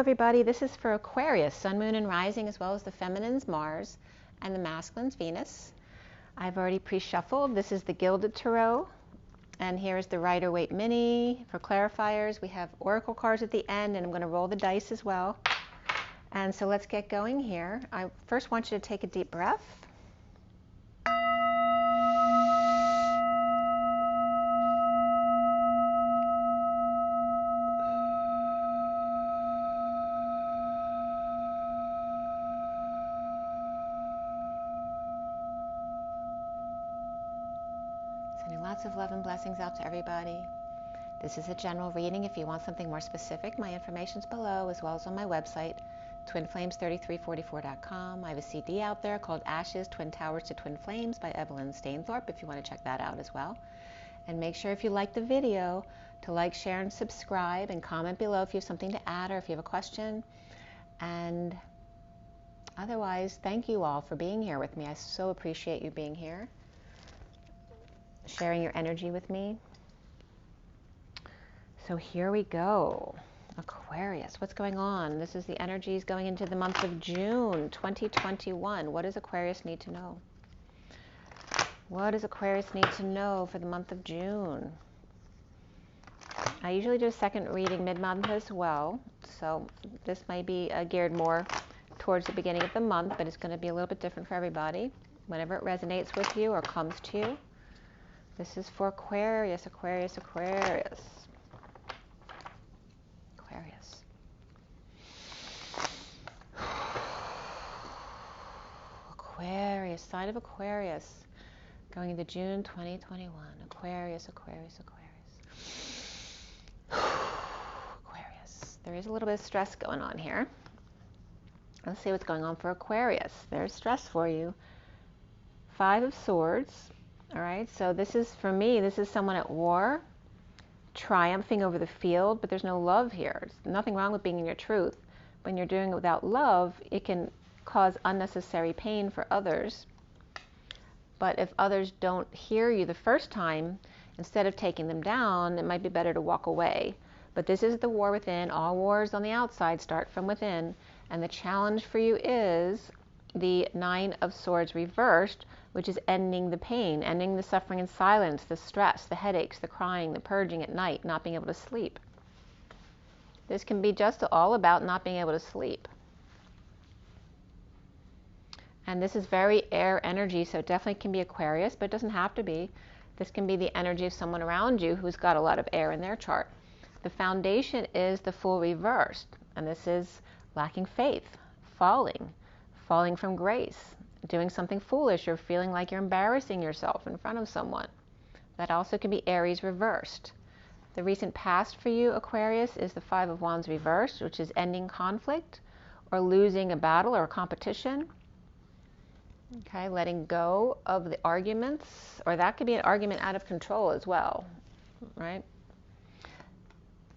everybody. This is for Aquarius, Sun, Moon, and Rising, as well as the Feminine's Mars and the Masculine's Venus. I've already pre-shuffled. This is the Gilded Tarot. And here is the Rider-Waite Mini. For clarifiers, we have Oracle cards at the end, and I'm going to roll the dice as well. And so let's get going here. I first want you to take a deep breath. Lots of love and blessings out to everybody. This is a general reading. If you want something more specific, my information's below, as well as on my website, twinflames3344.com. I have a CD out there called Ashes, Twin Towers to Twin Flames by Evelyn Stainthorpe, if you want to check that out as well. And make sure if you like the video to like, share, and subscribe, and comment below if you have something to add or if you have a question. And otherwise, thank you all for being here with me. I so appreciate you being here, sharing your energy with me. So here we go. Aquarius, what's going on? This is the energies going into the month of June 2021. What does Aquarius need to know? What does Aquarius need to know for the month of June? I usually do a second reading mid-month as well, so this may be geared more towards the beginning of the month, but it's going to be a little bit different for everybody, whenever it resonates with you or comes to you. This is for Aquarius, Aquarius, Aquarius. Aquarius. Aquarius, sign of Aquarius, going into June 2021. Aquarius, Aquarius, Aquarius. Aquarius. There is a little bit of stress going on here. Let's see what's going on for Aquarius. There's stress for you. Five of Swords. All right, so this is, for me, this is someone at war, triumphing over the field, but there's no love here. There's nothing wrong with being in your truth. When you're doing it without love, it can cause unnecessary pain for others. But if others don't hear you the first time, instead of taking them down, it might be better to walk away. But this is the war within. All wars on the outside start from within. And the challenge for you is the Nine of Swords reversed, which is ending the pain, ending the suffering in silence, the stress, the headaches, the crying, the purging at night, not being able to sleep. This can be just all about not being able to sleep. And this is very air energy, so it definitely can be Aquarius, but it doesn't have to be. This can be the energy of someone around you who's got a lot of air in their chart. The foundation is the Fool reversed, and this is lacking faith, falling from grace, doing something foolish, or feeling like you're embarrassing yourself in front of someone. That also can be Aries reversed. The recent past for you, Aquarius, is the Five of Wands reversed, which is ending conflict or losing a battle or a competition. Okay, letting go of the arguments, or that could be an argument out of control as well, right?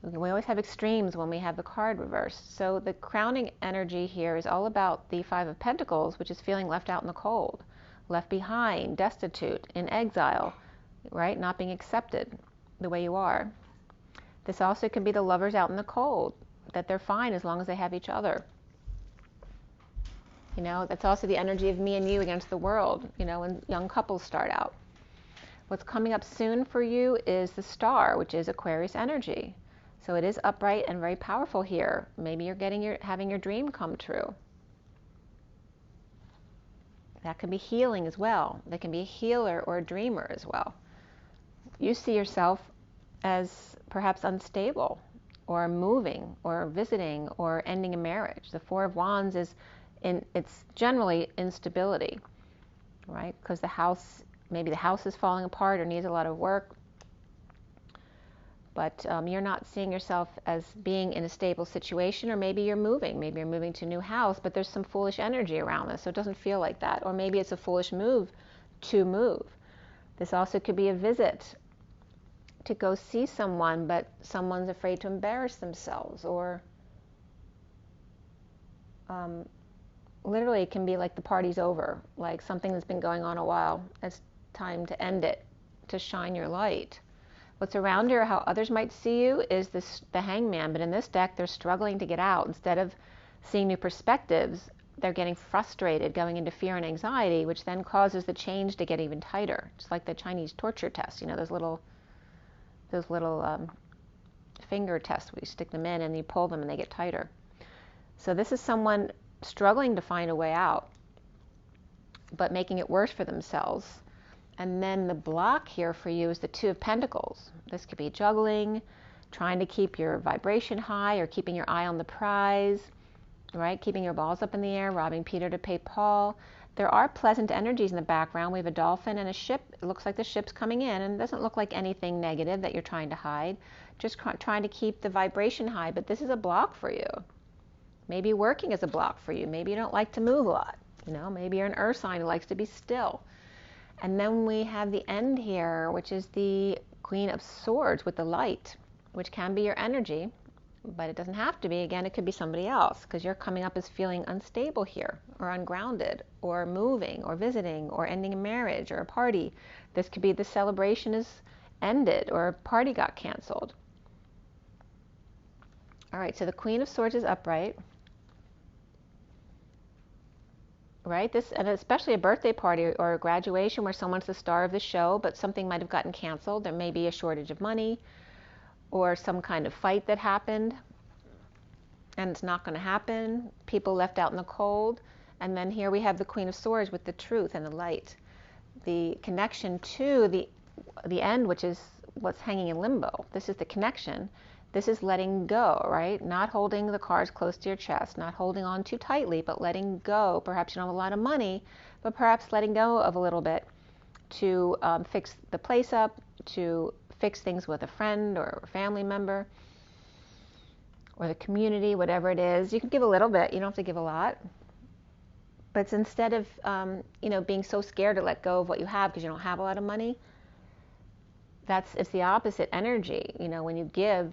We always have extremes when we have the card reversed. So the crowning energy here is all about the Five of Pentacles, which is feeling left out in the cold, left behind, destitute, in exile, right? Not being accepted the way you are. This also can be the lovers out in the cold, that they're fine as long as they have each other. You know, that's also the energy of me and you against the world, you know, when young couples start out. What's coming up soon for you is the Star, which is Aquarius energy. So it is upright and very powerful here. Maybe you're having your dream come true. That can be healing as well. That can be a healer or a dreamer as well. You see yourself as perhaps unstable, or moving, or visiting, or ending a marriage. The Four of Wands is it's generally instability, right? Because maybe the house is falling apart or needs a lot of work. But you're not seeing yourself as being in a stable situation, or maybe you're moving. Maybe you're moving to a new house, but there's some foolish energy around this, so it doesn't feel like that. Or maybe it's a foolish move to move. This also could be a visit to go see someone, but someone's afraid to embarrass themselves, or literally it can be like the party's over, like something that's been going on a while. It's time to end it, to shine your light. What's around here, how others might see you, is the Hangman. But in this deck, they're struggling to get out. Instead of seeing new perspectives, they're getting frustrated, going into fear and anxiety, which then causes the change to get even tighter. Just like the Chinese torture test, you know, those little finger tests where you stick them in and you pull them and they get tighter. So this is someone struggling to find a way out, but making it worse for themselves. And then the block here for you is the Two of Pentacles. This could be juggling, trying to keep your vibration high, or keeping your eye on the prize, right? Keeping your balls up in the air, robbing Peter to pay Paul. There are pleasant energies in the background. We have a dolphin and a ship. It looks like the ship's coming in, and it doesn't look like anything negative that you're trying to hide. Just trying to keep the vibration high, but this is a block for you. Maybe working is a block for you. Maybe you don't like to move a lot. You know, maybe you're an earth sign who likes to be still. And then we have the end here, which is the Queen of Swords with the light, which can be your energy, but it doesn't have to be. Again, it could be somebody else, because you're coming up as feeling unstable here, or ungrounded, or moving, or visiting, or ending a marriage, or a party. This could be the celebration is ended, or a party got canceled. All right, so the Queen of Swords is upright. Right? This, and especially a birthday party or a graduation where someone's the star of the show, but something might have gotten canceled. There may be a shortage of money, or some kind of fight that happened, and it's not going to happen. People left out in the cold. And then here we have the Queen of Swords with the truth and the light. The connection to the end, which is what's hanging in limbo. This is the connection. This is letting go, right? Not holding the cards close to your chest, not holding on too tightly, but letting go. Perhaps you don't have a lot of money, but perhaps letting go of a little bit to fix the place up, to fix things with a friend or a family member, or the community, whatever it is. You can give a little bit. You don't have to give a lot. But it's instead of being so scared to let go of what you have because you don't have a lot of money, it's the opposite energy. You know, when you give,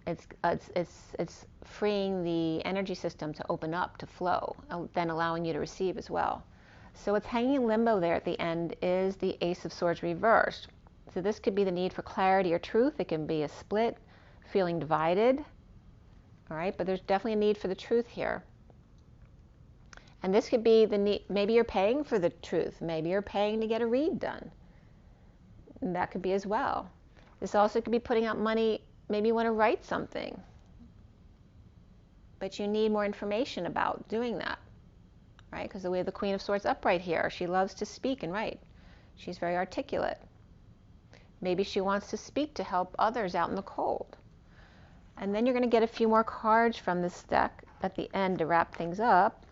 it's freeing the energy system to open up, to flow, then allowing you to receive as well. So what's hanging in limbo there at the end is the Ace of Swords reversed. So this could be the need for clarity or truth. It can be a split, feeling divided. All right, but there's definitely a need for the truth here. And this could be the need. Maybe you're paying for the truth. Maybe you're paying to get a read done. And that could be as well. This also could be putting out money. Maybe you want to write something, but you need more information about doing that, right? Because we have the Queen of Swords upright here. She loves to speak and write. She's very articulate. Maybe she wants to speak to help others out in the cold. And then you're going to get a few more cards from this deck at the end to wrap things up.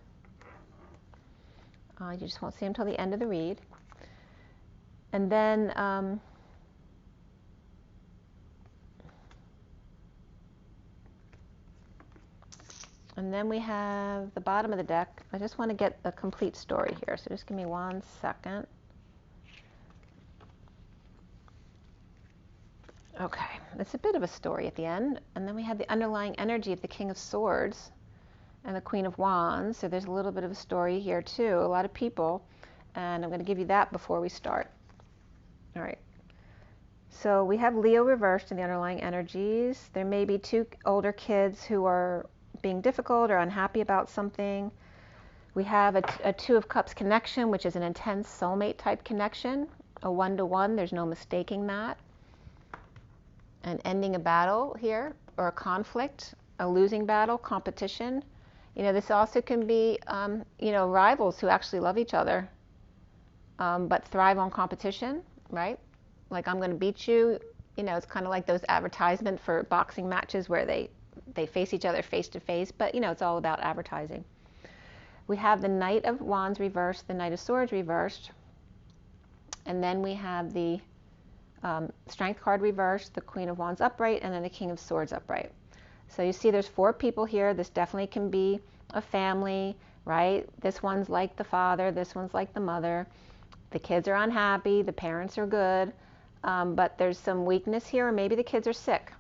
You just won't see them until the end of the read. And then we have the bottom of the deck. I just want to get a complete story here, so just give me 1 second. Okay, it's a bit of a story at the end. And then we have the underlying energy of the King of Swords and the Queen of Wands. So there's a little bit of a story here too, a lot of people. And I'm going to give you that before we start. All right. So we have Leo reversed in the underlying energies. There may be 2 older kids who are being difficult or unhappy about something. We have a 2 of Cups connection, which is an intense soulmate type connection, a one-to-one. There's no mistaking that. And ending a battle here, or a conflict, a losing battle, competition. You know, this also can be, rivals who actually love each other, but thrive on competition, right? Like, I'm going to beat you. You know, it's kind of like those advertisements for boxing matches where they face each other face to face, but, you know, it's all about advertising. We have the Knight of Wands reversed, the Knight of Swords reversed, and then we have the Strength card reversed, the Queen of Wands upright, and then the King of Swords upright. So you see there's 4 people here. This definitely can be a family, right? This one's like the father, this one's like the mother. The kids are unhappy, the parents are good, but there's some weakness here, or maybe the kids are sick,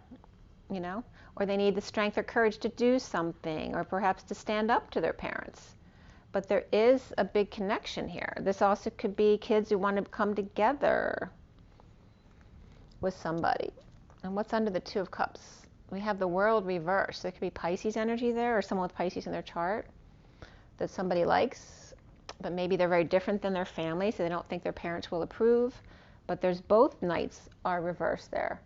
you know, or they need the strength or courage to do something, or perhaps to stand up to their parents. But there is a big connection here. This also could be kids who want to come together. with somebody. And what's under the Two of Cups? We have the World reversed. There could be Pisces energy there, or someone with Pisces in their chart that somebody likes, but maybe they're very different than their family, so they don't think their parents will approve. But there's both knights are reversed there.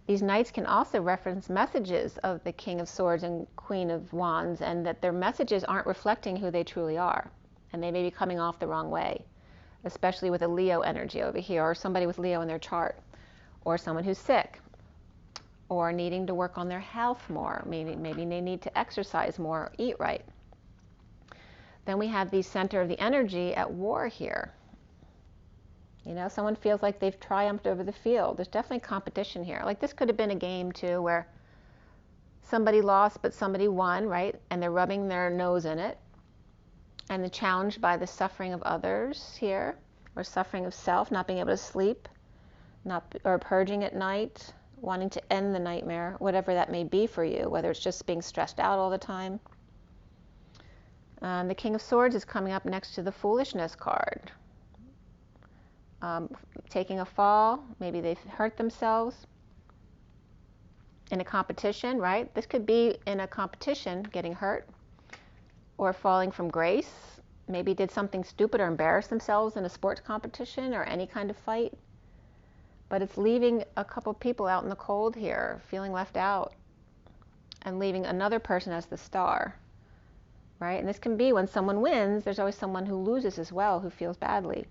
These knights can also reference messages of the King of Swords and Queen of Wands, and that their messages aren't reflecting who they truly are, and they may be coming off the wrong way, especially with a Leo energy over here, or somebody with Leo in their chart, or someone who's sick, or needing to work on their health more. Maybe they need to exercise more, eat right. Then we have the center of the energy at war here. You know, someone feels like they've triumphed over the field. There's definitely competition here. Like, this could have been a game too where somebody lost but somebody won, right? And they're rubbing their nose in it. And they're challenged by the suffering of others here, or suffering of self, not being able to sleep, or purging at night, wanting to end the nightmare, whatever that may be for you, whether it's just being stressed out all the time. The King of Swords is coming up next to the Foolishness card. Taking a fall, maybe they've hurt themselves in a competition, right? This could be in a competition, getting hurt, or falling from grace. Maybe did something stupid or embarrassed themselves in a sports competition or any kind of fight. But it's leaving a couple people out in the cold here, feeling left out, and leaving another person as the star. Right? And this can be when someone wins, there's always someone who loses as well, who feels badly.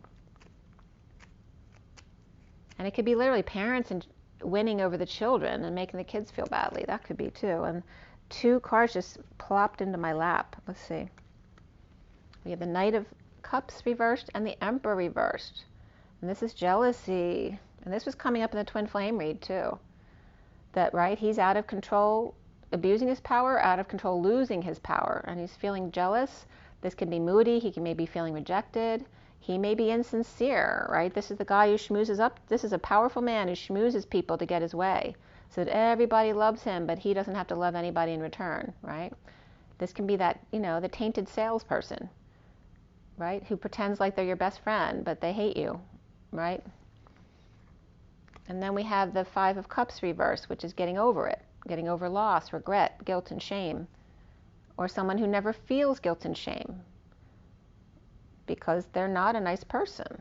And it could be literally parents and winning over the children and making the kids feel badly. That could be too. And two cards just plopped into my lap. Let's see. We have the Knight of Cups reversed and the Emperor reversed. And this is jealousy. And this was coming up in the Twin Flame read too. That, right, he's out of control, abusing his power, out of control, losing his power, and he's feeling jealous. This can be moody. He may be feeling rejected. He may be insincere, right? This is the guy who schmoozes up. This is a powerful man who schmoozes people to get his way, so that everybody loves him, but he doesn't have to love anybody in return, right? This can be that, you know, the tainted salesperson, right? Who pretends like they're your best friend, but they hate you, right? And then we have the Five of Cups reversed, which is getting over it. Getting over loss, regret, guilt, and shame. Or someone who never feels guilt and shame because they're not a nice person.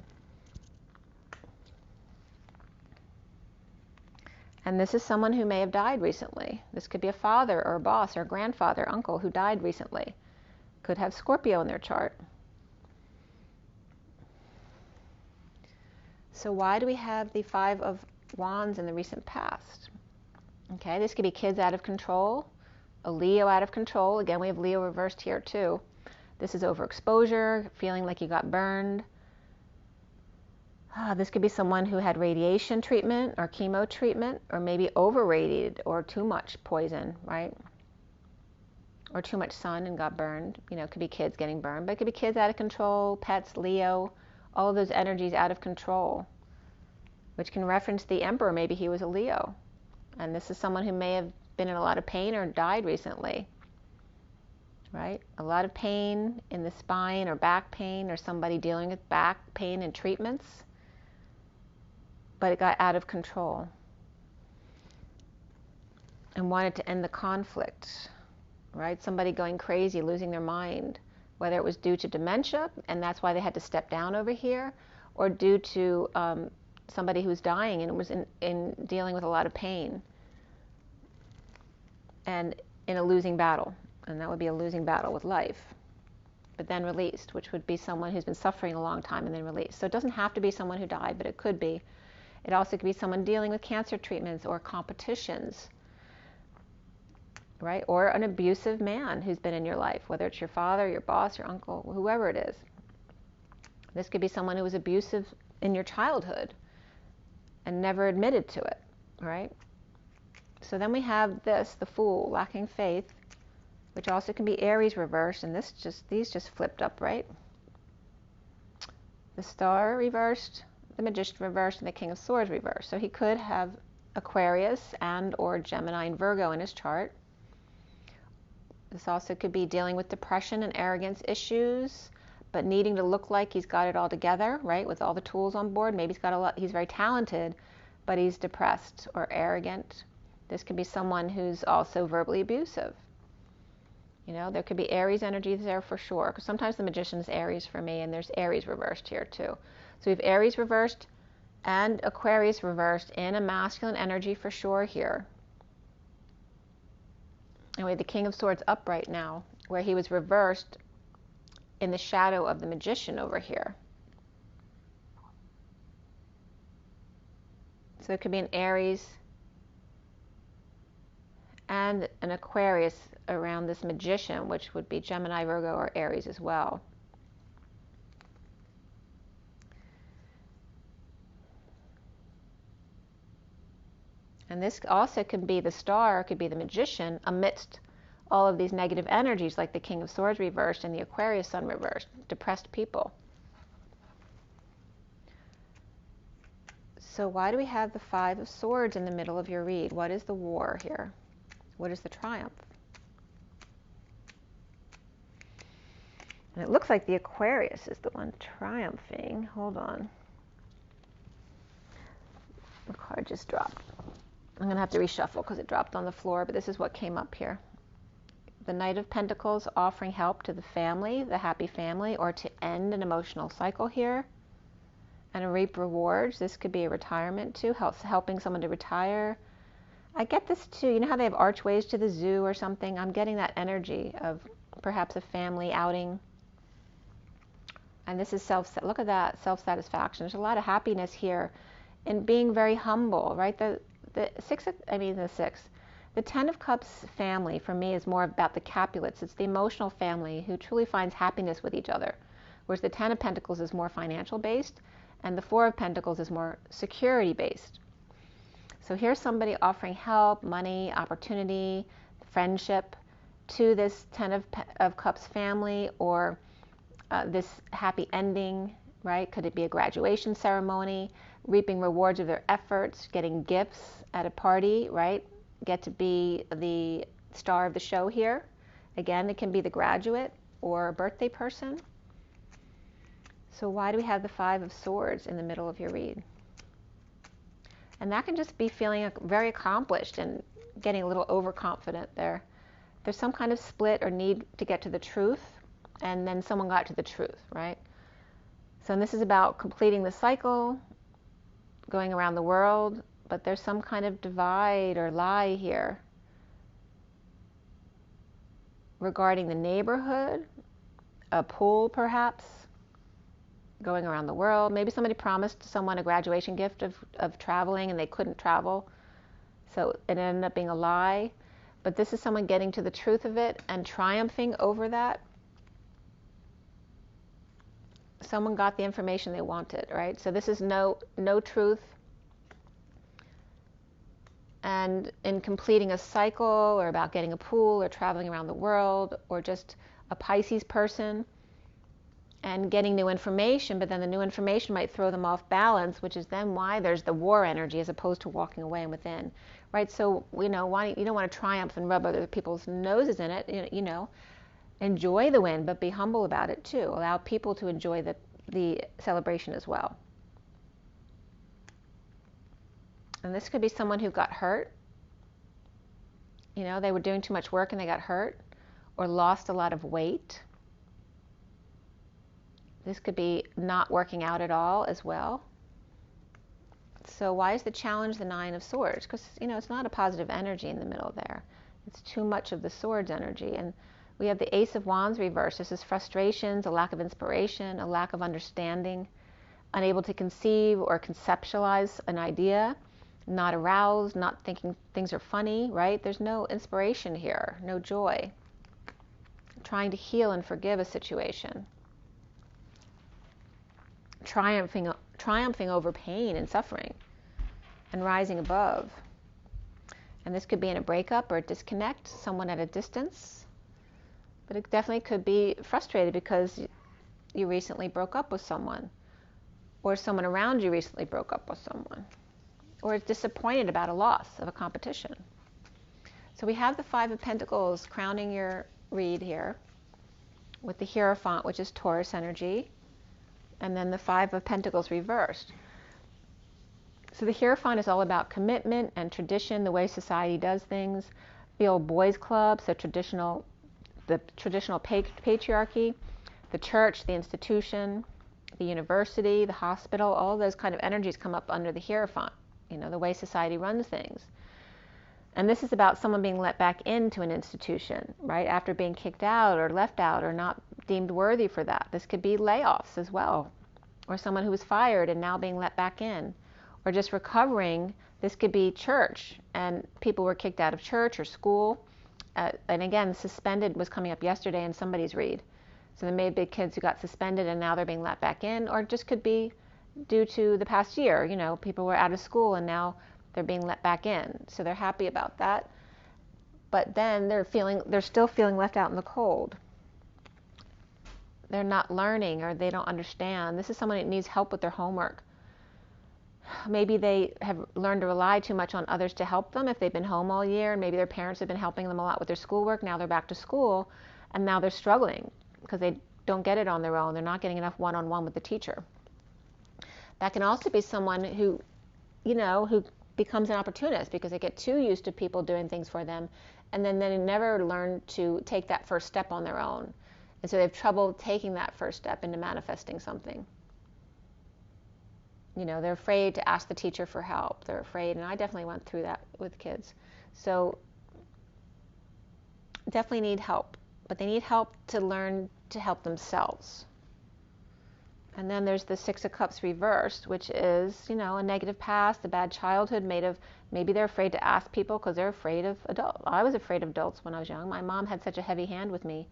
And this is someone who may have died recently. This could be a father or a boss or a grandfather, uncle who died recently. Could have Scorpio in their chart. So why do we have the Five of Wands in the recent past? Okay, this could be kids out of control, a Leo out of control. Again, we have Leo reversed here too. This is overexposure, feeling like you got burned. This could be someone who had radiation treatment or chemo treatment, or maybe overradiated or too much poison, right? Or too much sun and got burned. You know, it could be kids getting burned, but it could be kids out of control, pets, Leo, all of those energies out of control, which can reference the Emperor. Maybe he was a Leo. And this is someone who may have been in a lot of pain or died recently, right? A lot of pain in the spine or back pain, or somebody dealing with back pain and treatments, but it got out of control and wanted to end the conflict, right? Somebody going crazy, losing their mind, whether it was due to dementia, and that's why they had to step down over here, or due to somebody who's dying and was in dealing with a lot of pain and in a losing battle. And that would be a losing battle with life, but then released, which would be someone who's been suffering a long time and then released. So it doesn't have to be someone who died, but it could be. It also could be someone dealing with cancer treatments or competitions, right? Or an abusive man who's been in your life, whether it's your father, your boss, your uncle, whoever it is. This could be someone who was abusive in your childhood and never admitted to it, right? So then we have this, the Fool, lacking faith, which also can be Aries reversed, and these just flipped up, right? The Star reversed, the Magician reversed, and the King of Swords reversed. So he could have Aquarius and or Gemini and Virgo in his chart. This also could be dealing with depression and arrogance issues, but needing to look like he's got it all together, right? With all the tools on board. Maybe he's very talented, but he's depressed or arrogant. This could be someone who's also verbally abusive. You know, there could be Aries energies there for sure, because sometimes the Magician is Aries for me, and there's Aries reversed here too. So we have Aries reversed and Aquarius reversed in a masculine energy for sure here. And we have the King of Swords upright now, where he was reversed in the shadow of the Magician over here. So it could be an Aries and an Aquarius around this Magician, which would be Gemini, Virgo, or Aries as well. And this also could be the Star, could be the Magician amidst all of these negative energies, like the King of Swords reversed and the Aquarius Sun reversed, depressed people. So why do we have the Five of Swords in the middle of your read? What is the war here? What is the triumph? And it looks like the Aquarius is the one triumphing. Hold on. The card just dropped. I'm going to have to reshuffle because it dropped on the floor, but this is what came up here. The Knight of Pentacles offering help to the family, the happy family, or to end an emotional cycle here and reap rewards. This could be a retirement too, helping someone to retire. I get this too. You know how they have archways to the zoo or something? I'm getting that energy of perhaps a family outing. And this is look at that, self-satisfaction. There's a lot of happiness here in being very humble, right? The Ten of Cups family for me is more about the Capulets. It's the emotional family who truly finds happiness with each other. Whereas the Ten of Pentacles is more financial based and the Four of Pentacles is more security based. So here's somebody offering help, money, opportunity, friendship to this Ten of Cups family, or this happy ending, right? Could it be a graduation ceremony, reaping rewards of their efforts, getting gifts at a party, right? Get to be the star of the show here. Again, it can be the graduate or a birthday person. So why do we have the Five of Swords in the middle of your read? And that can just be feeling very accomplished and getting a little overconfident there. There's some kind of split or need to get to the truth, and then someone got to the truth, right? So this is about completing the cycle, going around the world, but there's some kind of divide or lie here regarding the neighborhood, a pool perhaps, going around the world. Maybe somebody promised someone a graduation gift of traveling and they couldn't travel, so it ended up being a lie. But this is someone getting to the truth of it and triumphing over that. Someone got the information they wanted, right? So this is no truth. And in completing a cycle, or about getting a pool, or traveling around the world, or just a Pisces person and getting new information, but then the new information might throw them off balance, which is then why there's the war energy as opposed to walking away and within, right? So, you don't want to triumph and rub other people's noses in it, enjoy the win, but be humble about it too. Allow people to enjoy the celebration as well. And this could be someone who got hurt. They were doing too much work and they got hurt, or lost a lot of weight. This could be not working out at all as well. So why is the challenge the Nine of Swords? Because, it's not a positive energy in the middle there. It's too much of the Swords energy. And we have the Ace of Wands reversed. This is frustrations, a lack of inspiration, a lack of understanding, unable to conceive or conceptualize an idea, not aroused, not thinking things are funny, right? There's no inspiration here, no joy. Trying to heal and forgive a situation. Triumphing over pain and suffering and rising above. And this could be in a breakup or a disconnect, someone at a distance. But it definitely could be frustrated because you recently broke up with someone, or someone around you recently broke up with someone, or is disappointed about a loss of a competition. So we have the Five of Pentacles crowning your read here with the Hierophant, which is Taurus energy, and then the Five of Pentacles reversed. So the Hierophant is all about commitment and tradition, the way society does things. The old boys club, so the traditional patriarchy, the church, the institution, the university, the hospital, all those kind of energies come up under the Hierophant, the way society runs things. And this is about someone being let back into an institution, right, after being kicked out or left out or not deemed worthy for that. This could be layoffs as well, or someone who was fired and now being let back in, or just recovering. This could be church, and people were kicked out of church or school. And again, suspended was coming up yesterday in somebody's read. So there may have been kids who got suspended and now they're being let back in, or it just could be due to the past year. People were out of school and now they're being let back in. So they're happy about that. But then they're still feeling left out in the cold. They're not learning, or they don't understand. This is someone that needs help with their homework. Maybe they have learned to rely too much on others to help them if they've been home all year, and maybe their parents have been helping them a lot with their schoolwork. Now they're back to school, and now they're struggling because they don't get it on their own. They're not getting enough one-on-one with the teacher. That can also be someone who becomes an opportunist because they get too used to people doing things for them, and then they never learn to take that first step on their own. And so they have trouble taking that first step into manifesting something. They're afraid to ask the teacher for help. They're afraid, and I definitely went through that with kids. So definitely need help, but they need help to learn to help themselves. And then there's the Six of Cups reversed, which is, a negative past, a bad childhood made of, maybe they're afraid to ask people because they're afraid of adults. I was afraid of adults when I was young. My mom had such a heavy hand with me.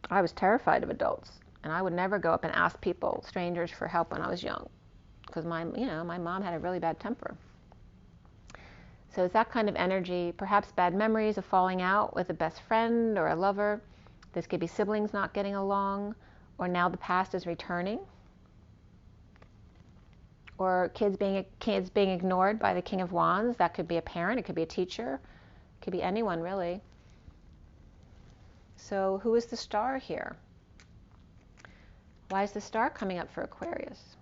I was terrified of adults. And I would never go up and ask people, strangers, for help when I was young, because my mom had a really bad temper. So it's that kind of energy, perhaps bad memories of falling out with a best friend or a lover. This could be siblings not getting along, or now the past is returning, or kids being ignored by the King of Wands. That could be a parent, it could be a teacher, it could be anyone really. So who is the star here? Why is the star coming up for Aquarius?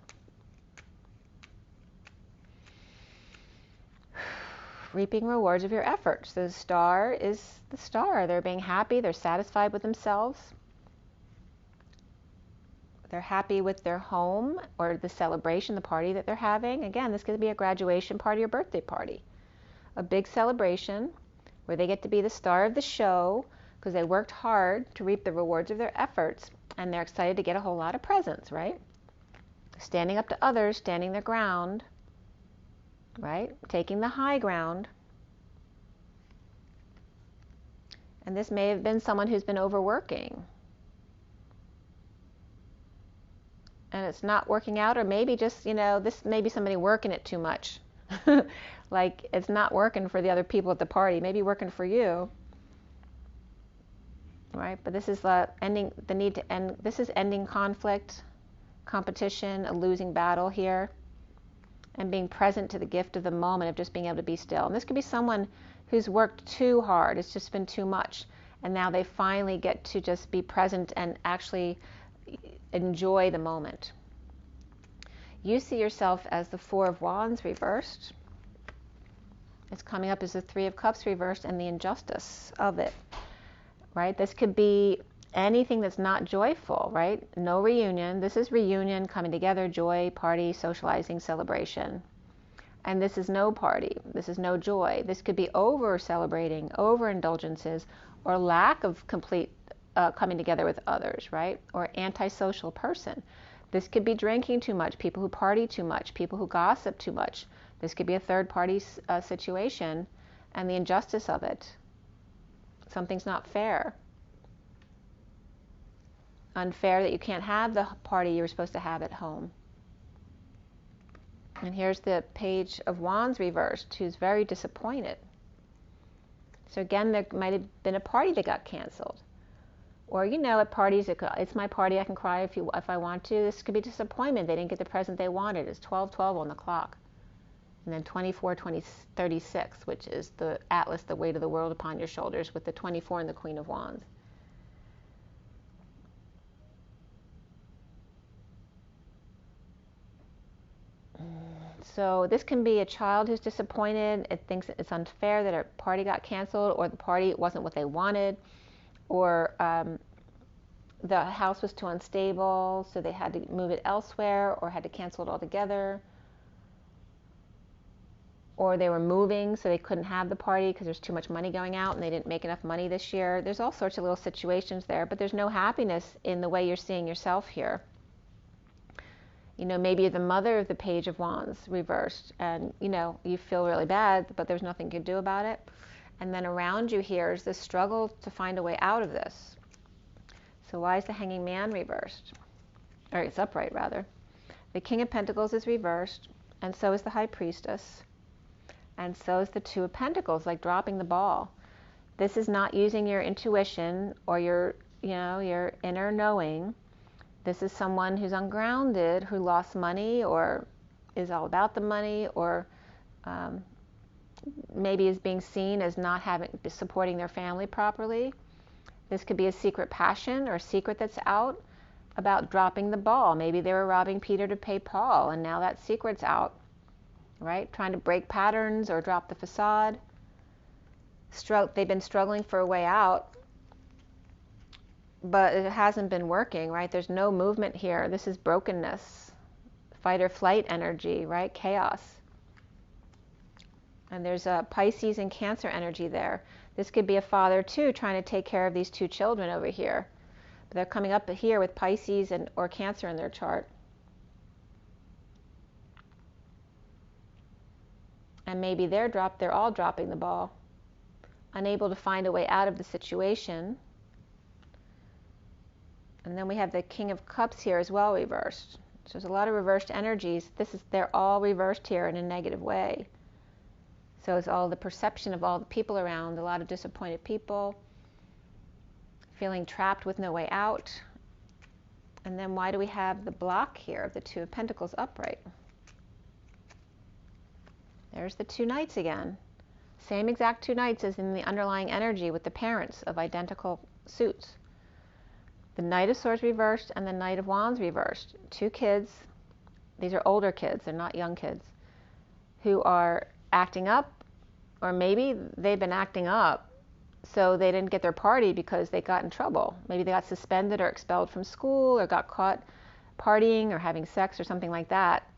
Reaping rewards of your efforts. The star is the star. They're being happy. They're satisfied with themselves. They're happy with their home or the celebration, the party that they're having. Again, this could be a graduation party or birthday party. A big celebration where they get to be the star of the show because they worked hard to reap the rewards of their efforts. And they're excited to get a whole lot of presents, right? Standing up to others, standing their ground, right? Taking the high ground. And this may have been someone who's been overworking. And it's not working out, or maybe just, this may be somebody working it too much. Like it's not working for the other people at the party, maybe working for you. Right, but this is the need to end. This is ending conflict, competition, a losing battle here, and being present to the gift of the moment of just being able to be still. And this could be someone who's worked too hard. It's just been too much, and now they finally get to just be present and actually enjoy the moment. You see yourself as the Four of Wands reversed. It's coming up as the Three of Cups reversed and the injustice of it. Right? This could be anything that's not joyful, right? No reunion. This is reunion, coming together, joy, party, socializing, celebration. And this is no party. This is no joy. This could be over celebrating, over indulgences, or lack of complete coming together with others, right? Or antisocial person. This could be drinking too much, people who party too much, people who gossip too much. This could be a third party situation and the injustice of it. Something's not fair. Unfair that you can't have the party you were supposed to have at home. And here's the Page of Wands reversed, who's very disappointed. So again, there might have been a party that got canceled. Or, at parties, it's my party, I can cry if I want to. This could be disappointment. They didn't get the present they wanted. It's 12:12 on the clock. And then 24:36, which is the Atlas, the weight of the world upon your shoulders, with the 24 and the Queen of Wands. So this can be a child who's disappointed. It thinks it's unfair that a party got canceled, or the party wasn't what they wanted, or the house was too unstable, so they had to move it elsewhere, or had to cancel it altogether. Or they were moving, so they couldn't have the party because there's too much money going out and they didn't make enough money this year. There's all sorts of little situations there, but there's no happiness in the way you're seeing yourself here. You know, maybe you're the mother of the Page of Wands reversed, and, you know, you feel really bad, but there's nothing you can do about it. And then around you here is this struggle to find a way out of this. So why is the Hanging Man reversed? Or it's upright, rather. The King of Pentacles is reversed, and so is the High Priestess. And so is the Two of Pentacles, like dropping the ball. This is not using your intuition or your, you know, your inner knowing. This is someone who's ungrounded, who lost money or is all about the money, or maybe is being seen as not supporting their family properly. This could be a secret passion or a secret that's out about dropping the ball. Maybe they were robbing Peter to pay Paul, and now that secret's out. Right? Trying to break patterns or drop the facade. They've been struggling for a way out, but it hasn't been working, right? There's no movement here. This is brokenness, fight or flight energy, right? Chaos. And there's a Pisces and Cancer energy there. This could be a father too, trying to take care of these two children over here. But they're coming up here with Pisces or Cancer in their chart. And maybe they're all dropping the ball, unable to find a way out of the situation. And then we have the King of Cups here as well reversed. So there's a lot of reversed energies. They're all reversed here in a negative way. So it's all the perception of all the people around, a lot of disappointed people, feeling trapped with no way out. And then why do we have the block here of the Two of Pentacles upright? There's the two knights again. Same exact two knights as in the underlying energy with the parents of identical suits. The Knight of Swords reversed and the Knight of Wands reversed. Two kids, these are older kids, they're not young kids, who are acting up, or maybe they've been acting up so they didn't get their party because they got in trouble. Maybe they got suspended or expelled from school, or got caught partying or having sex or something like that.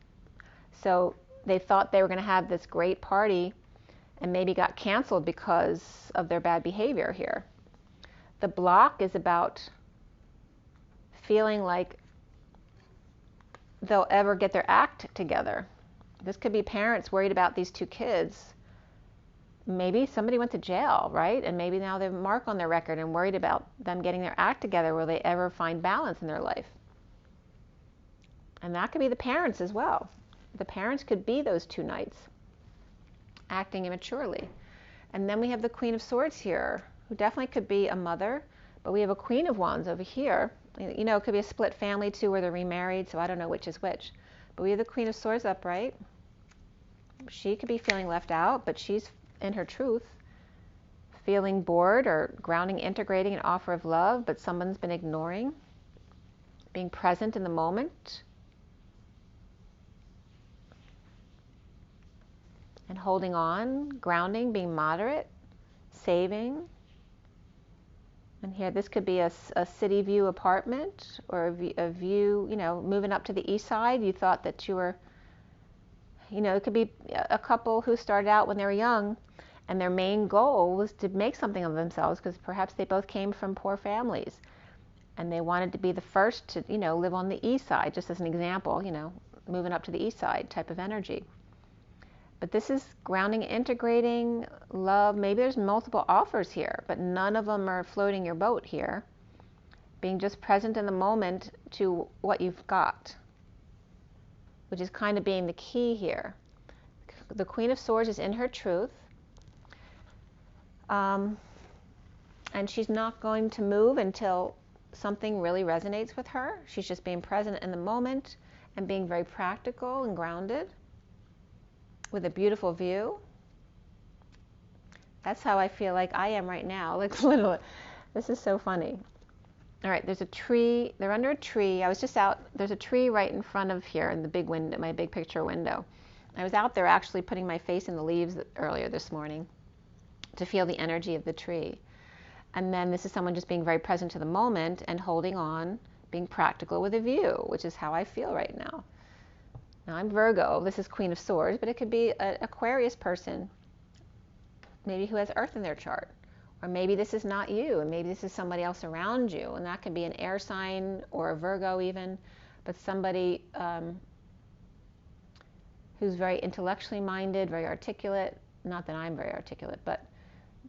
So they thought they were going to have this great party and maybe got canceled because of their bad behavior here. The block is about feeling like they'll ever get their act together. This could be parents worried about these two kids. Maybe somebody went to jail, right? And maybe now they have a mark on their record and worried about them getting their act together. Will they ever find balance in their life? And that could be the parents as well. The parents could be those two knights acting immaturely. And then we have the Queen of Swords here, who definitely could be a mother, but we have a Queen of Wands over here. You know, it could be a split family too, where they're remarried, so I don't know which is which. But we have the Queen of Swords upright. She could be feeling left out, but she's in her truth, feeling bored or grounding, integrating an offer of love, but someone's been ignoring, being present in the moment, and holding on, grounding, being moderate, saving. And here, this could be a city view apartment, or a view, you know, moving up to the east side. You thought that you were, you know, it could be a couple who started out when they were young, and their main goal was to make something of themselves, because perhaps they both came from poor families, and they wanted to be the first to, you know, live on the east side, just as an example, you know, moving up to the east side type of energy. But this is grounding, integrating, love. Maybe there's multiple offers here, but none of them are floating your boat here. Being just present in the moment to what you've got, which is kind of being the key here. The Queen of Swords is in her truth. And she's not going to move until something really resonates with her. She's just being present in the moment and being very practical and grounded, with a beautiful view. That's how I feel like I am right now. Like, literally, this is so funny. All right, there's a tree. They're under a tree. I was just out. There's a tree right in front of here in the big window, my big picture window. I was out there actually putting my face in the leaves earlier this morning to feel the energy of the tree. And then this is someone just being very present to the moment and holding on, being practical with a view, which is how I feel right now. Now I'm Virgo, this is Queen of Swords, but it could be an Aquarius person, maybe who has Earth in their chart. Or maybe this is not you, and maybe this is somebody else around you, and that could be an air sign or a Virgo even, but somebody who's very intellectually minded, very articulate. Not that I'm very articulate, but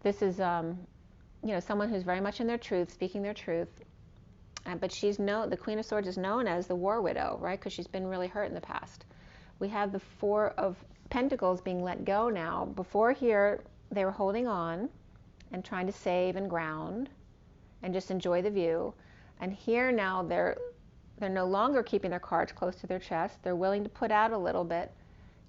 this is someone who's very much in their truth, speaking their truth. But the Queen of Swords is known as the war widow, right? Because she's been really hurt in the past. We have the Four of Pentacles being let go now. Before here, they were holding on and trying to save and ground and just enjoy the view. And here now they're no longer keeping their cards close to their chest. They're willing to put out a little bit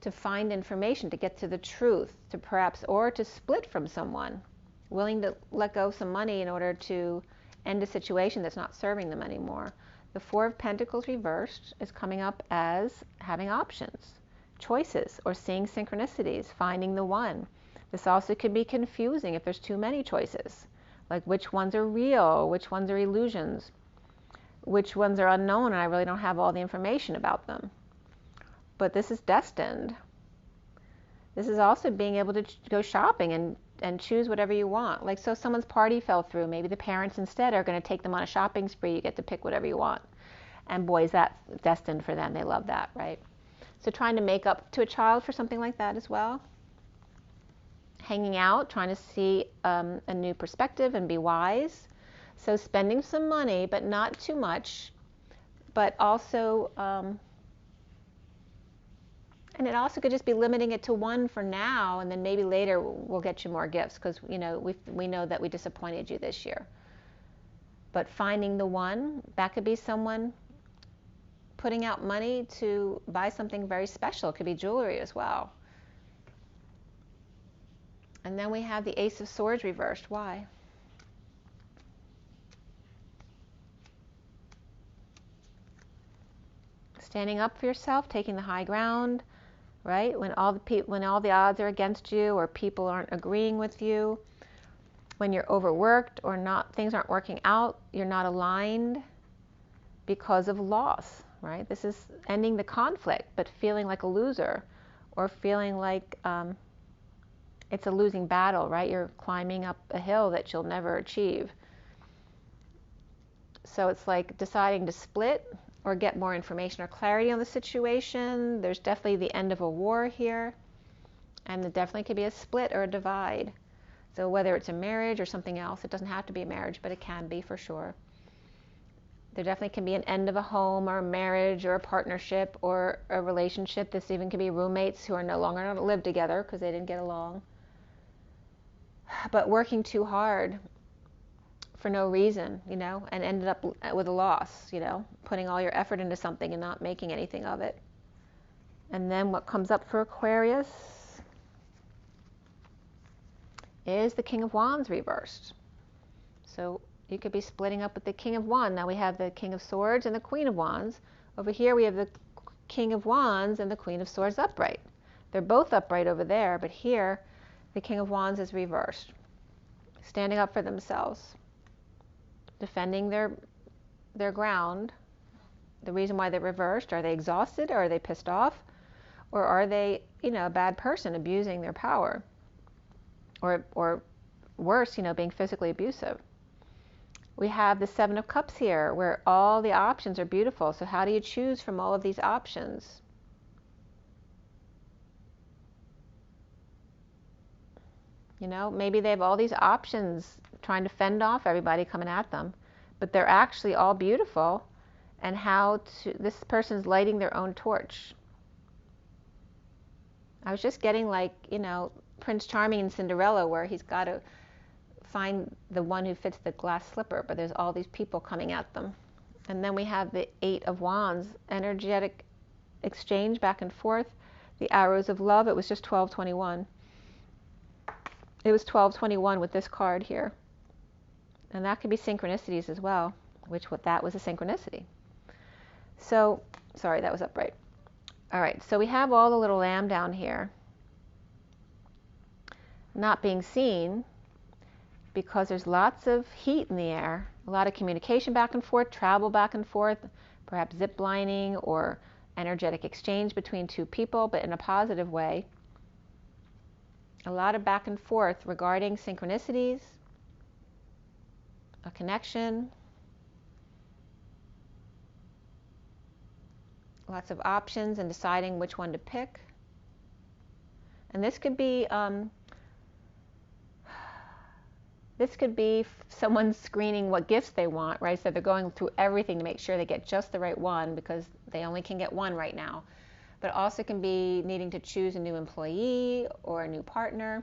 to find information, to get to the truth, to perhaps, or to split from someone, willing to let go of some money in order to end a situation that's not serving them anymore. The Four of Pentacles reversed is coming up as having options, choices, or seeing synchronicities, finding the one. This also could be confusing if there's too many choices, like which ones are real, which ones are illusions, which ones are unknown, and I really don't have all the information about them. But this is destined. This is also being able to go shopping and choose whatever you want. Like, so someone's party fell through. Maybe the parents instead are going to take them on a shopping spree. You get to pick whatever you want. And boys, that's destined for them. They love that, right? So trying to make up to a child for something like that as well. Hanging out, trying to see a new perspective and be wise. So spending some money, but not too much. But also, and it also could just be limiting it to one for now, and then maybe later we'll get you more gifts because we know that we disappointed you this year. But finding the one, that could be someone putting out money to buy something very special. It could be jewelry as well. And then we have the Ace of Swords reversed. Why? Standing up for yourself, taking the high ground, right? When all the odds are against you, or people aren't agreeing with you, when you're overworked or not, things aren't working out, you're not aligned because of loss, right? This is ending the conflict, but feeling like a loser, or feeling like it's a losing battle, right? You're climbing up a hill that you'll never achieve. So it's like deciding to split or get more information or clarity on the situation. There's definitely the end of a war here, and there definitely could be a split or a divide. So whether it's a marriage or something else, it doesn't have to be a marriage, but it can be for sure. There definitely can be an end of a home or a marriage or a partnership or a relationship. This even could be roommates who are no longer going to live together because they didn't get along. But working too hard for no reason, and ended up with a loss, putting all your effort into something and not making anything of it. And then what comes up for Aquarius is the King of Wands reversed. So you could be splitting up with the King of Wands. Now we have the King of Swords and the Queen of Wands. Over here we have the King of Wands and the Queen of Swords upright. They're both upright over there, but here the King of Wands is reversed. Standing up for themselves, defending their ground. The reason why they're reversed, are they exhausted, or are they pissed off, or are they, a bad person abusing their power, or worse, being physically abusive. We have the Seven of Cups here, where all the options are beautiful. So how do you choose from all of these options? Maybe they have all these options trying to fend off everybody coming at them, but they're actually all beautiful. And this person's lighting their own torch. I was just getting like, Prince Charming and Cinderella, where he's got to find the one who fits the glass slipper, but there's all these people coming at them. And then we have the Eight of Wands, energetic exchange back and forth. The arrows of love, it was just 1221. It was 1221 with this card here. And that could be synchronicities as well, that was a synchronicity. So, sorry, that was upright. All right, so we have all the little lamb down here not being seen because there's lots of heat in the air, a lot of communication back and forth, travel back and forth, perhaps zip lining or energetic exchange between two people, but in a positive way. A lot of back and forth regarding synchronicities, a connection, lots of options and deciding which one to pick. And this could be someone screening what gifts they want, right? So they're going through everything to make sure they get just the right one because they only can get one right now. But also can be needing to choose a new employee or a new partner.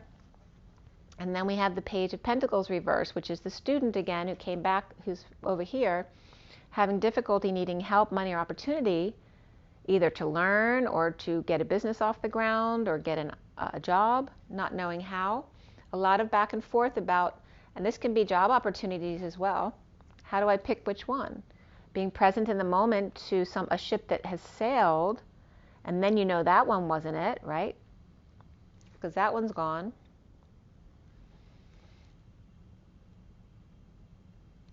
And then we have the Page of Pentacles reversed, which is the student again who came back, who's over here, having difficulty needing help, money, or opportunity, either to learn or to get a business off the ground or get a job, not knowing how. A lot of back and forth about, and this can be job opportunities as well. How do I pick which one? Being present in the moment to a ship that has sailed, and then you know that one wasn't it, right? Because that one's gone.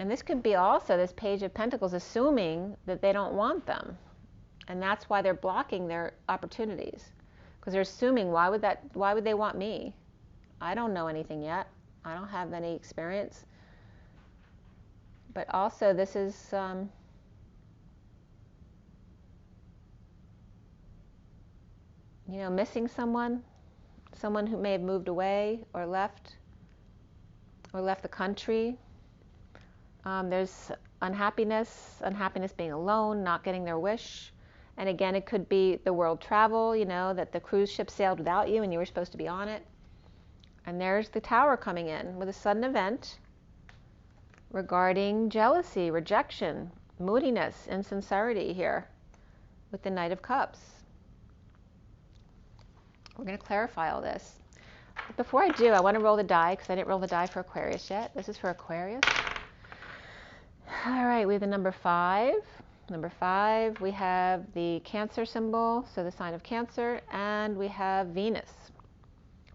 And this could be also this Page of Pentacles assuming that they don't want them. And that's why they're blocking their opportunities. Because they're assuming, why would they want me? I don't know anything yet. I don't have any experience. But also this is missing someone who may have moved away or left the country. There's unhappiness being alone, not getting their wish. And again, it could be the world travel, that the cruise ship sailed without you and you were supposed to be on it. And there's the Tower coming in with a sudden event regarding jealousy, rejection, moodiness, insincerity here with the Knight of Cups. We're going to clarify all this. But before I do, I want to roll the die because I didn't roll the die for Aquarius yet. This is for Aquarius. All right, we have the number 5. Number 5, we have the Cancer symbol, so the sign of Cancer, and we have Venus,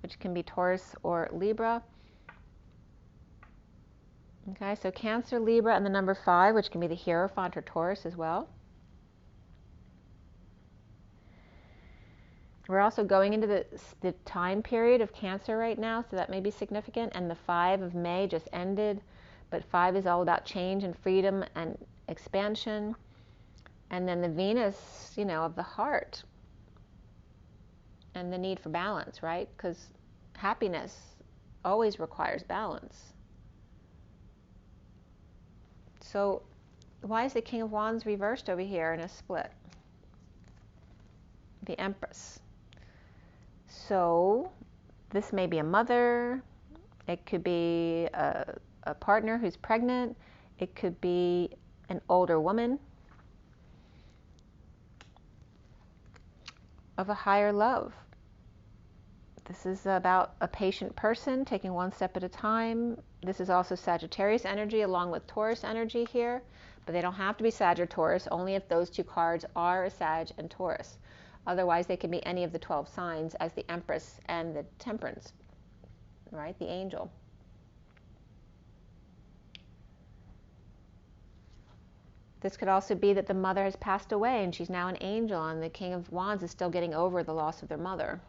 which can be Taurus or Libra. Okay, so Cancer, Libra, and the number 5, which can be the Hierophant or Taurus as well. We're also going into the time period of Cancer right now, so that may be significant. And the 5 of May just ended, but 5 is all about change and freedom and expansion. And then the Venus, of the heart and the need for balance, right? Because happiness always requires balance. So why is the King of Wands reversed over here in a split? The Empress. So this may be a mother. It could be a partner who's pregnant. It could be an older woman of a higher love. This is about a patient person taking one step at a time. This is also Sagittarius energy along with Taurus energy here, but they don't have to be Sag or Taurus, only if those two cards are a Sag and Taurus. Otherwise, they can be any of the 12 signs as the Empress and the Temperance, right? The angel. This could also be that the mother has passed away and she's now an angel, and the King of Wands is still getting over the loss of their mother,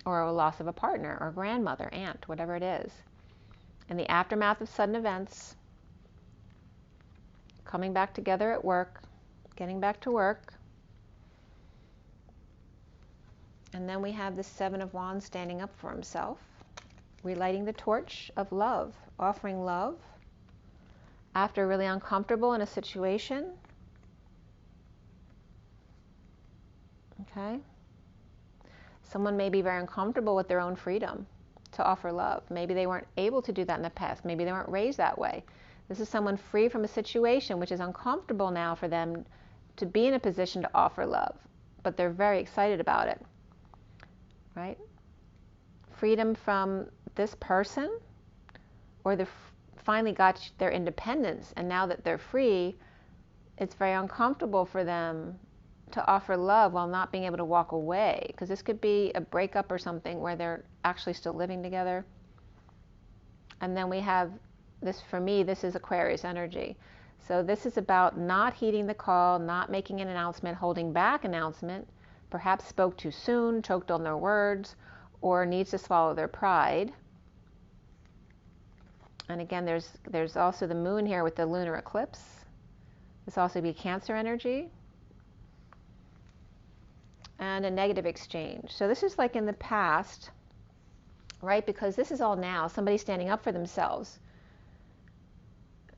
or a loss of a partner or grandmother, aunt, whatever it is. In the aftermath of sudden events, coming back together at work, getting back to work. And then we have the 7 of Wands standing up for himself, relighting the torch of love, offering love after really uncomfortable in a situation. Okay? Someone may be very uncomfortable with their own freedom to offer love. Maybe they weren't able to do that in the past. Maybe they weren't raised that way. This is someone free from a situation which is uncomfortable now for them to be in a position to offer love, but they're very excited about it, right? Freedom from this person, or they finally got their independence, and now that they're free, it's very uncomfortable for them to offer love while not being able to walk away, because this could be a breakup or something where they're actually still living together. And then we have this, for me, this is Aquarius energy. So this is about not heeding the call, not making an announcement, holding back announcement, perhaps spoke too soon, choked on their words, or needs to swallow their pride. And again, there's also the moon here with the lunar eclipse. This also be Cancer energy. And a negative exchange. So this is like in the past, right? Because this is all now. Somebody standing up for themselves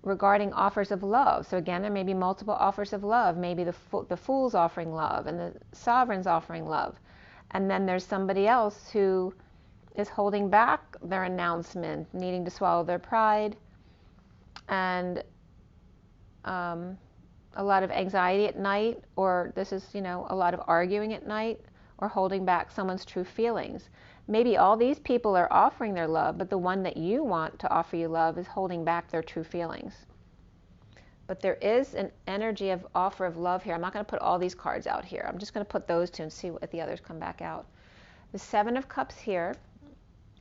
regarding offers of love. So again, there may be multiple offers of love. Maybe the Fool's offering love and the Sovereign's offering love. And then there's somebody else who is holding back their announcement, needing to swallow their pride, and a lot of anxiety at night, or this is, a lot of arguing at night, or holding back someone's true feelings. Maybe all these people are offering their love, but the one that you want to offer you love is holding back their true feelings. But there is an energy of offer of love here. I'm not going to put all these cards out here. I'm just going to put those two and see what the others come back out. The Seven of Cups here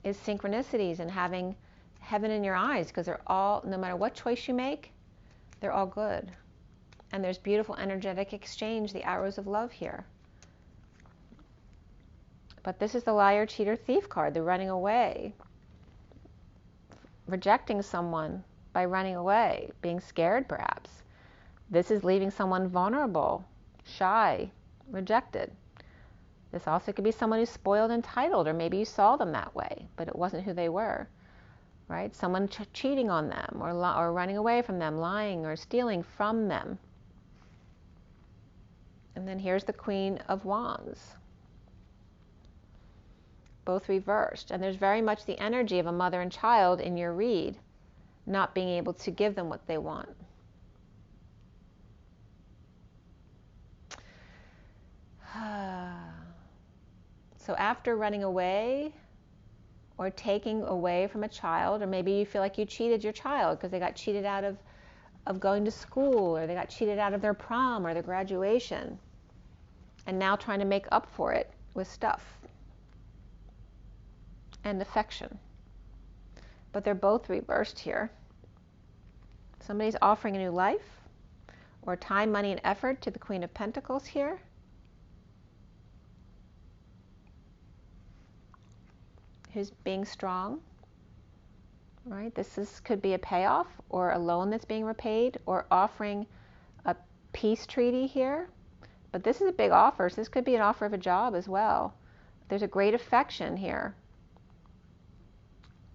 is synchronicities and having heaven in your eyes, because they're all, no matter what choice you make, they're all good. And there's beautiful energetic exchange, the arrows of love here. But this is the liar, cheater, thief card, the running away, rejecting someone by running away, being scared perhaps. This is leaving someone vulnerable, shy, rejected. This also could be someone who's spoiled, entitled, or maybe you saw them that way, but it wasn't who they were, right? Someone cheating on them, or running away from them, lying or stealing from them. And then here's the Queen of Wands, both reversed. And there's very much the energy of a mother and child in your read, not being able to give them what they want. So after running away or taking away from a child, or maybe you feel like you cheated your child because they got cheated out of going to school, or they got cheated out of their prom or their graduation, and now trying to make up for it with stuff and affection. But they're both reversed here. Somebody's offering a new life, or time, money, and effort to the Queen of Pentacles here. Who's being strong, right? Could be a payoff, or a loan that's being repaid, or offering a peace treaty here. But this is a big offer, so this could be an offer of a job as well. There's a great affection here.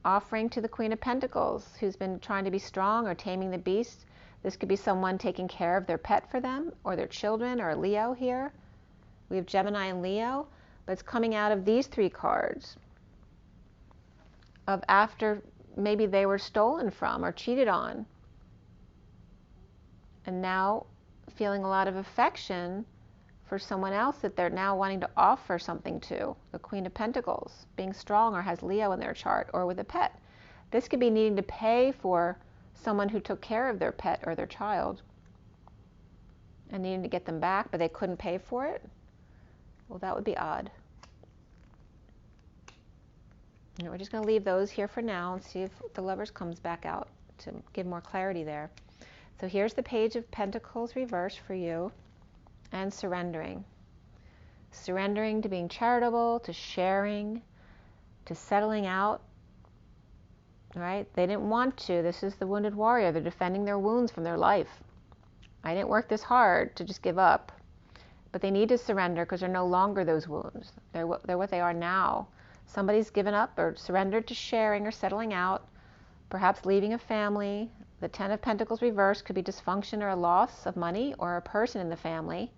Offering to the Queen of Pentacles, who's been trying to be strong or taming the beast. This could be someone taking care of their pet for them, or their children, or a Leo here. We have Gemini and Leo, but it's coming out of these three cards. Of after maybe they were stolen from or cheated on, and now feeling a lot of affection for someone else that they're now wanting to offer something to. The Queen of Pentacles, being strong, or has Leo in their chart, or with a pet. This could be needing to pay for someone who took care of their pet or their child and needing to get them back, but they couldn't pay for it. Well, that would be odd. We're just going to leave those here for now and see if the Lovers comes back out to give more clarity there. So here's the Page of Pentacles reversed for you, and surrendering. Surrendering to being charitable, to sharing, to settling out, right? They didn't want to. This is the wounded warrior. They're defending their wounds from their life. I didn't work this hard to just give up. But they need to surrender because they're no longer those wounds. They're what they are now. Somebody's given up or surrendered to sharing or settling out, perhaps leaving a family. The Ten of Pentacles reversed could be dysfunction or a loss of money or a person in the family,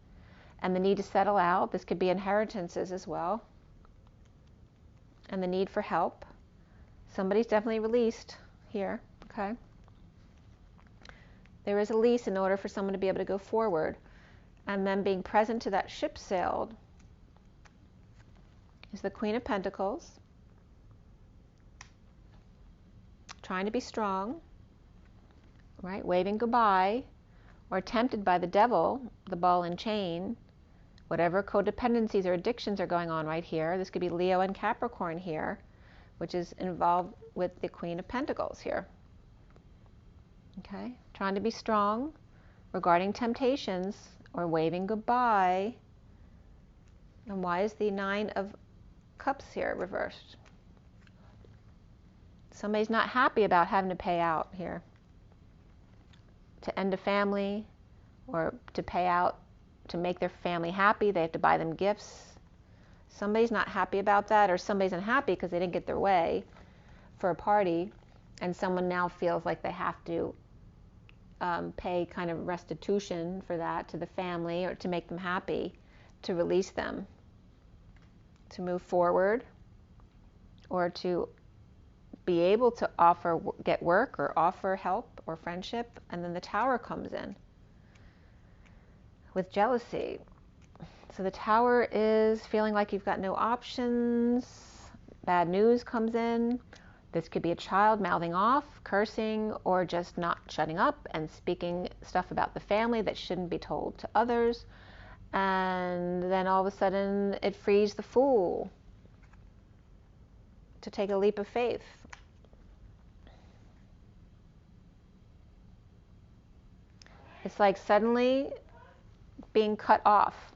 and the need to settle out. This could be inheritances as well, and the need for help. Somebody's definitely released here, okay? There is a lease in order for someone to be able to go forward, and then being present to that ship sailed is the Queen of Pentacles, trying to be strong, right? Waving goodbye, or tempted by the devil, the ball and chain, whatever codependencies or addictions are going on right here. This could be Leo and Capricorn here, which is involved with the Queen of Pentacles here. Okay, trying to be strong regarding temptations or waving goodbye. And why is the Nine of Cups here reversed? Somebody's not happy about having to pay out here to end a family, or to pay out to make their family happy. They have to buy them gifts. Somebody's not happy about that, or somebody's unhappy because they didn't get their way for a party, and someone now feels like they have to pay kind of restitution for that to the family, or to make them happy, to release them, to move forward, or to be able to get work or offer help or friendship. And then the Tower comes in with jealousy. So the Tower is feeling like you've got no options. Bad news comes in. This could be a child mouthing off, cursing, or just not shutting up and speaking stuff about the family that shouldn't be told to others. And then all of a sudden it frees the Fool to take a leap of faith. It's like suddenly being cut off,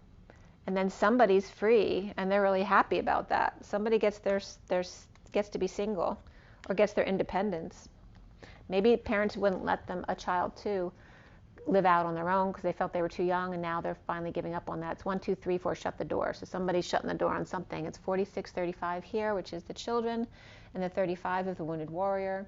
and then somebody's free, and they're really happy about that. Somebody gets gets to be single, or gets their independence. Maybe parents wouldn't let a child too live out on their own because they felt they were too young, and now they're finally giving up on that. It's 1, 2, 3, 4, shut the door. So somebody's shutting the door on something. It's 4635 here, which is the children, and the 35 of the wounded warrior.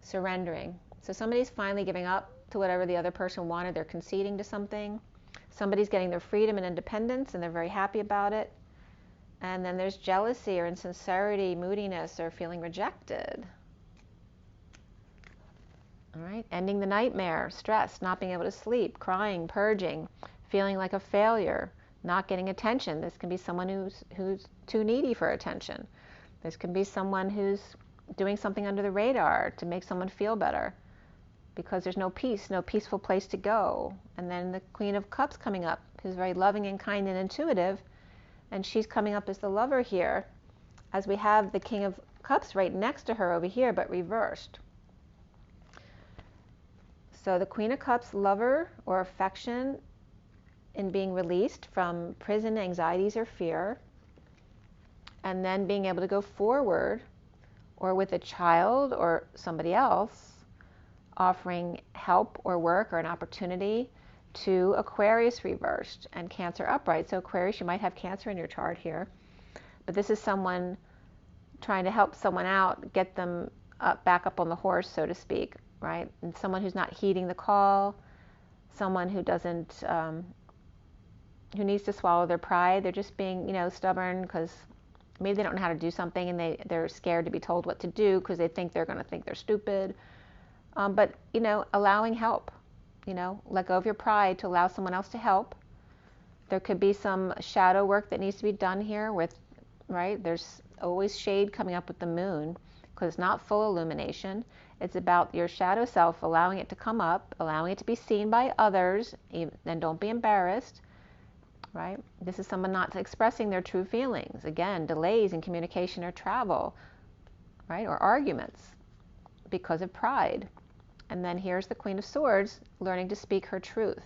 Surrendering. So somebody's finally giving up to whatever the other person wanted. They're conceding to something. Somebody's getting their freedom and independence, and they're very happy about it. And then there's jealousy or insincerity, moodiness, or feeling rejected. All right, ending the nightmare, stress, not being able to sleep, crying, purging, feeling like a failure, not getting attention. This can be someone who's too needy for attention. This can be someone who's doing something under the radar to make someone feel better, because there's no peace, no peaceful place to go. And then the Queen of Cups coming up, who's very loving and kind and intuitive, and she's coming up as the lover here, as we have the King of Cups right next to her over here, but reversed. So the Queen of Cups, lover or affection in being released from prison, anxieties, or fear, and then being able to go forward, or with a child or somebody else, offering help or work or an opportunity, to Aquarius reversed and Cancer upright. So Aquarius, you might have Cancer in your chart here, but this is someone trying to help someone out, get them back up on the horse, so to speak, right? And someone who's not heeding the call, someone who doesn't, who needs to swallow their pride. They're just being, stubborn because maybe they don't know how to do something, and they're scared to be told what to do because they think they're going to think they're stupid. But, allowing help, let go of your pride to allow someone else to help. There could be some shadow work that needs to be done here right? There's always shade coming up with the moon because it's not full illumination. It's about your shadow self, allowing it to come up, allowing it to be seen by others, and don't be embarrassed, right? This is someone not expressing their true feelings. Again, delays in communication or travel, right? Or arguments because of pride. And then here's the Queen of Swords, learning to speak her truth.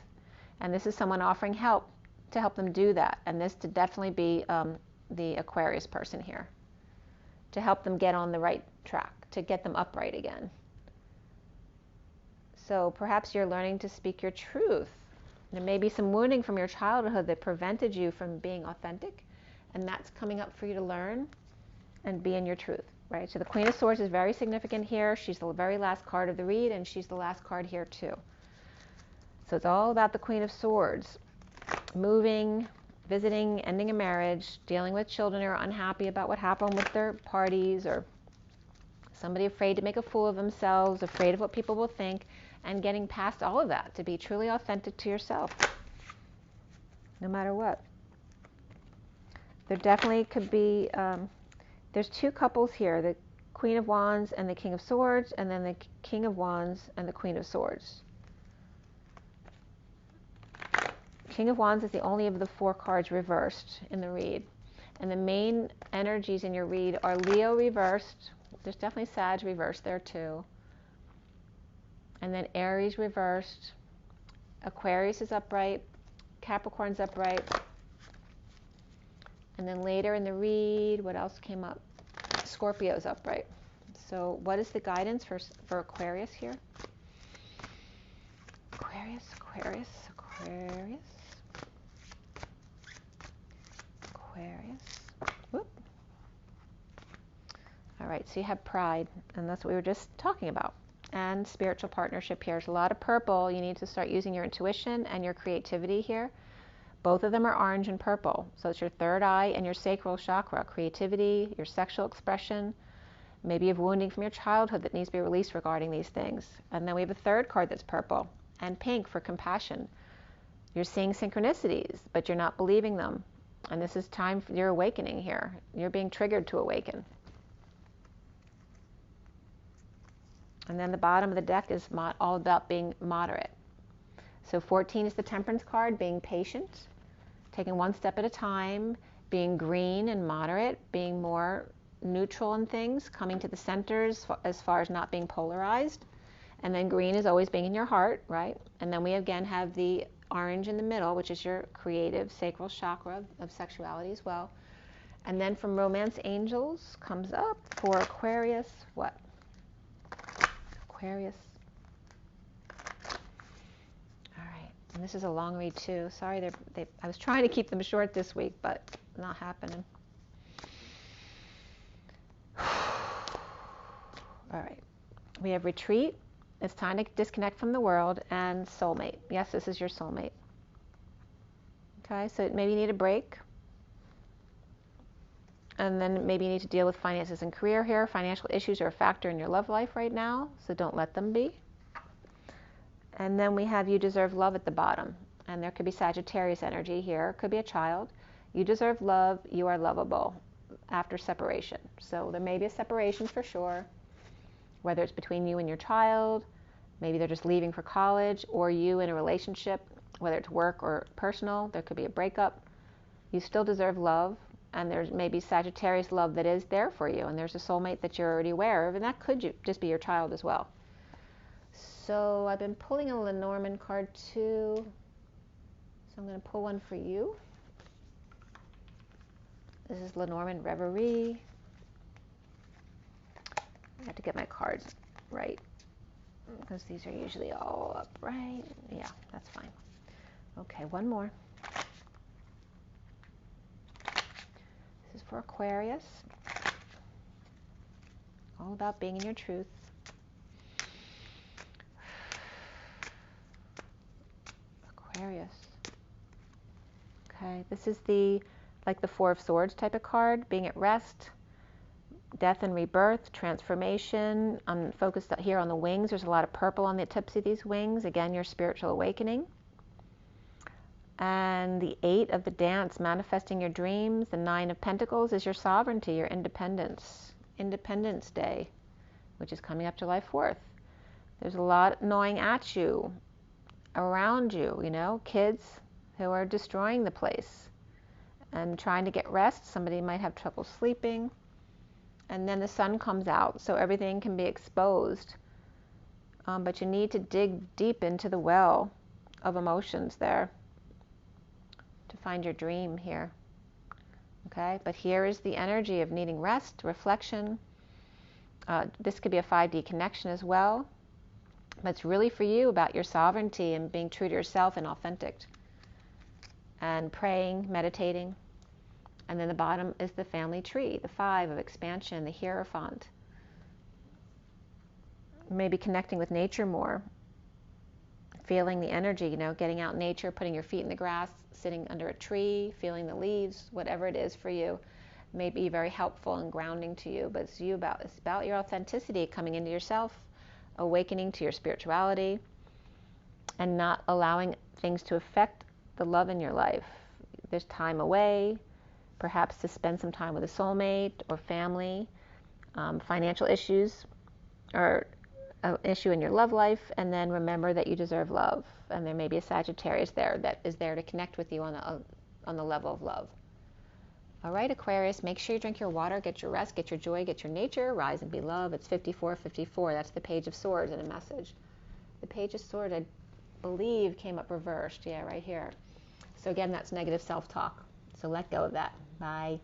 And this is someone offering help to help them do that. And this to definitely be the Aquarius person here, to help them get on the right track, to get them upright again. So perhaps you're learning to speak your truth. There may be some wounding from your childhood that prevented you from being authentic, and that's coming up for you to learn and be in your truth. Right, so the Queen of Swords is very significant here. She's the very last card of the read, and she's the last card here too. So it's all about the Queen of Swords. Moving, visiting, ending a marriage, dealing with children who are unhappy about what happened with their parties, or somebody afraid to make a fool of themselves, afraid of what people will think, and getting past all of that to be truly authentic to yourself, no matter what. There definitely could be... there's two couples here, the Queen of Wands and the King of Swords, and then the King of Wands and the Queen of Swords. King of Wands is the only of the 4 cards reversed in the read. And the main energies in your read are Leo reversed. There's definitely Sag reversed there too. And then Aries reversed. Aquarius is upright. Capricorn's upright. And then later in the read, what else came up? Scorpio's upright. So what is the guidance for Aquarius here? Aquarius, Aquarius, Aquarius. Aquarius. Whoop. All right, so you have pride, and that's what we were just talking about. And spiritual partnership here. There's a lot of purple. You need to start using your intuition and your creativity here. Both of them are orange and purple. So it's your third eye and your sacral chakra. Creativity, your sexual expression. Maybe you have wounding from your childhood that needs to be released regarding these things. And then we have a third card that's purple and pink for compassion. You're seeing synchronicities, but you're not believing them. And this is time for your awakening here. You're being triggered to awaken. And then the bottom of the deck is all about being moderate. So 14 is the Temperance card, being patient, taking one step at a time, being green and moderate, being more neutral in things, coming to the centers as far as not being polarized. And then green is always being in your heart, right? And then we again have the orange in the middle, which is your creative sacral chakra of sexuality as well. And then from Romance Angels comes up for Aquarius, what? Aquarius. All right, and this is a long read too. Sorry, I was trying to keep them short this week, but not happening. All right, we have retreat. It's time to disconnect from the world, and soulmate. Yes, this is your soulmate. Okay, so maybe you need a break. And then maybe you need to deal with finances and career here. Financial issues are a factor in your love life right now, so don't let them be. And then we have you deserve love at the bottom. And there could be Sagittarius energy here. It could be a child. You deserve love. You are lovable after separation. So there may be a separation for sure, whether it's between you and your child, maybe they're just leaving for college, or you in a relationship, whether it's work or personal. There could be a breakup. You still deserve love. And there's maybe Sagittarius love that is there for you. And there's a soulmate that you're already aware of. And that could just be your child as well. So I've been pulling a Lenormand card too. So I'm going to pull one for you. This is Lenormand Reverie. I have to get my cards right, because these are usually all up right. Yeah, that's fine. Okay, one more. This is for Aquarius. All about being in your truth. Aquarius. Okay, this is like the Four of Swords type of card, being at rest, death and rebirth, transformation. I'm focused here on the wings. There's a lot of purple on the tips of these wings. Again, your spiritual awakening. And the 8 of the dance, manifesting your dreams. The 9 of Pentacles is your sovereignty, your independence. Independence Day, which is coming up July 4th. There's a lot gnawing at you, around you, you know, kids who are destroying the place and trying to get rest. Somebody might have trouble sleeping. And then the sun comes out, so everything can be exposed. But you need to dig deep into the well of emotions there to find your dream here. Okay, but here is the energy of needing rest, reflection. This could be a 5D connection as well. But it's really for you about your sovereignty and being true to yourself and authentic. And praying, meditating. And then the bottom is the family tree, the 5 of expansion, the Hierophant. Maybe connecting with nature more. Feeling the energy, you know, getting out in nature, putting your feet in the grass, sitting under a tree, feeling the leaves, whatever it is for you, may be very helpful and grounding to you. But it's about your authenticity, coming into yourself, awakening to your spirituality, and not allowing things to affect the love in your life. There's time away, perhaps to spend some time with a soulmate or family. Financial issues are an issue in your love life, and then remember that you deserve love and there may be a Sagittarius there that is there to connect with you on the level of love. All right, Aquarius, make sure you drink your water, get your rest, get your joy, get your nature, rise and be love. It's 5454. That's the Page of Swords in a message. The Page of Swords, I believe, came up reversed. Yeah, right here. So again, that's negative self-talk. So let go of that. Bye.